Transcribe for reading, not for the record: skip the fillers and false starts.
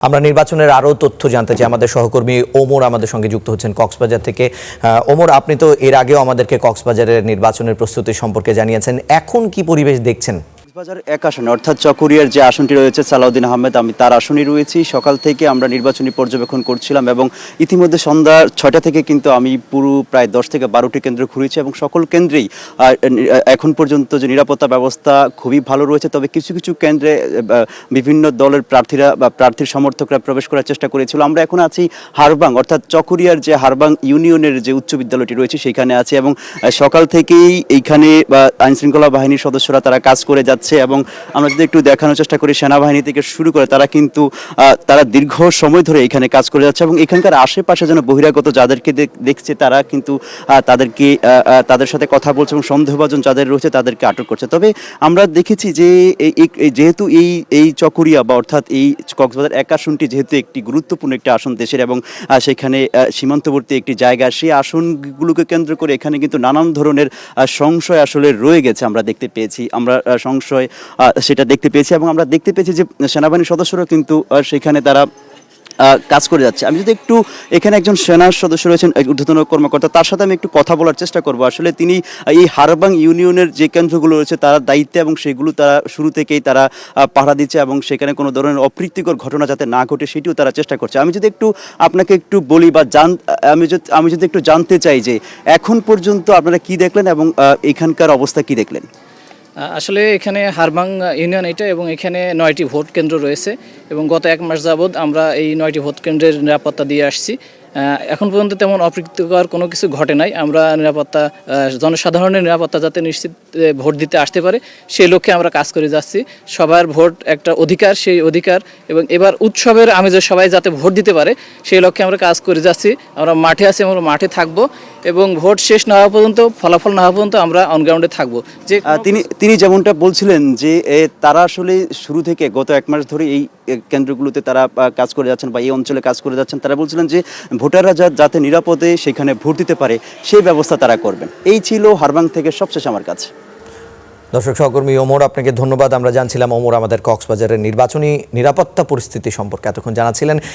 আমরা নির্বাচনের আরও তথ্য জানতে চাই। আমাদের সহকর্মী ওমর আমাদের সঙ্গে যুক্ত হচ্ছেন কক্সবাজার থেকে। ওমর, আপনি তো এর আগেও আমাদেরকে কক্সবাজারের নির্বাচনের প্রস্তুতি সম্পর্কে জানিয়েছেন, এখন কি পরিবেশ দেখছেন? কক্সবাজার এক আসনে অর্থাৎ চকরিয়ার যে আসনটি রয়েছে সালাউদ্দিন আহমেদ, আমি তার আসনে রয়েছি। সকাল থেকে আমরা নির্বাচনী পর্যবেক্ষণ করছিলাম এবং ইতিমধ্যে সন্ধ্যা 6টা থেকে কিন্তু আমি পুরো প্রায় 10 থেকে 12টি কেন্দ্র ঘুরেছি এবং সকল কেন্দ্রেই এখন পর্যন্ত যে নিরাপত্তা ব্যবস্থা খুবই ভালো রয়েছে। তবে কিছু কিছু কেন্দ্রে বিভিন্ন দলের প্রার্থীরা বা প্রার্থীর সমর্থকরা প্রবেশ করার চেষ্টা করেছিল। আমরা এখন আছি হারবাং অর্থাৎ চকরিয়ার যে হারবাং ইউনিয়নের যে উচ্চ বিদ্যালয়টি রয়েছে সেখানে আছে এবং সকাল থেকেই এইখানে আইনশৃঙ্খলা বাহিনীর সদস্যরা তারা কাজ করে যাচ্ছে এবং আমরা যদি একটু দেখানোর চেষ্টা করি, সেনাবাহিনী থেকে শুরু করে তারা কিন্তু তারা দীর্ঘ সময় ধরে এখানে কাজ করে যাচ্ছে এবং এখানকার আশেপাশে যেন বহিরাগত যাদেরকে দেখছে তারা কিন্তু তাদের সাথে কথা বলছে এবং সন্দেহভাজন যাদের রয়েছে তাদেরকে আটক করছে। তবে আমরা দেখেছি যে যেহেতু এই চকরিয়া বা অর্থাৎ এই কক্সবাজার এক আসনটি যেহেতু একটি গুরুত্বপূর্ণ একটি আসন দেশের এবং সেখানে সীমান্তবর্তী একটি জায়গা, সেই আসনগুলোকে কেন্দ্র করে এখানে কিন্তু নানান ধরনের সংশয় আসলে রয়ে গেছে। আমরা দেখতে পেয়েছি, সেটা দেখতে পেয়েছি এবং আমরা দেখতে পেয়েছি যে সেনাবাহিনীর সদস্যরা কিন্তু সেখানে তারা কাজ করে যাচ্ছে। আমি যদি একটু এখানে একজন সেনা সদস্য রয়েছেন, ঊর্ধ্বতন কর্মকর্তা, তার সাথে আমি একটু কথা বলার চেষ্টা করব। আসলে তিনি এই হারবাং ইউনিয়নের যে কেন্দ্রগুলো রয়েছে তারা দায়িত্বে এবং সেগুলো তারা শুরু থেকেই তারা পাহারা দিচ্ছে এবং সেখানে কোনো ধরনের অপ্রীতিকর ঘটনা যাতে না ঘটে সেটিও তারা চেষ্টা করছে। আমি যদি একটু আপনাকে একটু বলি বা আমি যদি একটু জানতে চাই যে এখন পর্যন্ত আপনারা কি দেখলেন এবং এখানকার অবস্থা কি দেখলেন? আসলে এখানে হারবাং ইউনিয়ন এটা এবং এখানে 9টি ভোট কেন্দ্র রয়েছে এবং গত 1 মাস যাবৎ আমরা এই 9টি ভোট কেন্দ্রের নিরাপত্তা দিয়ে আসছি। এখন পর্যন্ত তেমন অপ্রীতিকর কোনো কিছু ঘটে নাই। আমরা নিরাপত্তা, জনসাধারণের নিরাপত্তা যাতে নিশ্চিত ভোট দিতে আসতে পারে সেই লক্ষ্যে আমরা কাজ করে যাচ্ছি। সবার ভোট একটা অধিকার, সেই অধিকার এবং এবার উৎসবের আমেজে সবাই যাতে ভোট দিতে পারে সেই লক্ষ্যে আমরা কাজ করে যাচ্ছি। আমরা মাঠে আছি, আমরা মাঠে থাকবো এবং ভোট শেষ না হওয়া পর্যন্ত, ফলাফল না হওয়া পর্যন্ত আমরা অনগ্রাউন্ডে থাকবো। যে তিনি যেমনটা বলছিলেন যে তারা আসলে শুরু থেকে গত 1 মাস ধরে এই কেন্দ্রগুলোতে তারা কাজ করে যাচ্ছেন বা এই অঞ্চলে কাজ করে যাচ্ছেন। তারা বলছিলেন যে ভোটাররা যাতে নিরাপদে সেখানে ভোট দিতে পারে সেই ব্যবস্থা তারা করবেন। এই ছিল হারবাং থেকে সবশেষ আমার কাছে। দর্শক সহকর্মী ওমর, আপনাকে ধন্যবাদ। আমরা জানছিলাম ওমর আমাদের কক্সবাজারের নির্বাচনী নিরাপত্তা পরিস্থিতি সম্পর্কে এতক্ষণ জানাচ্ছিলেন।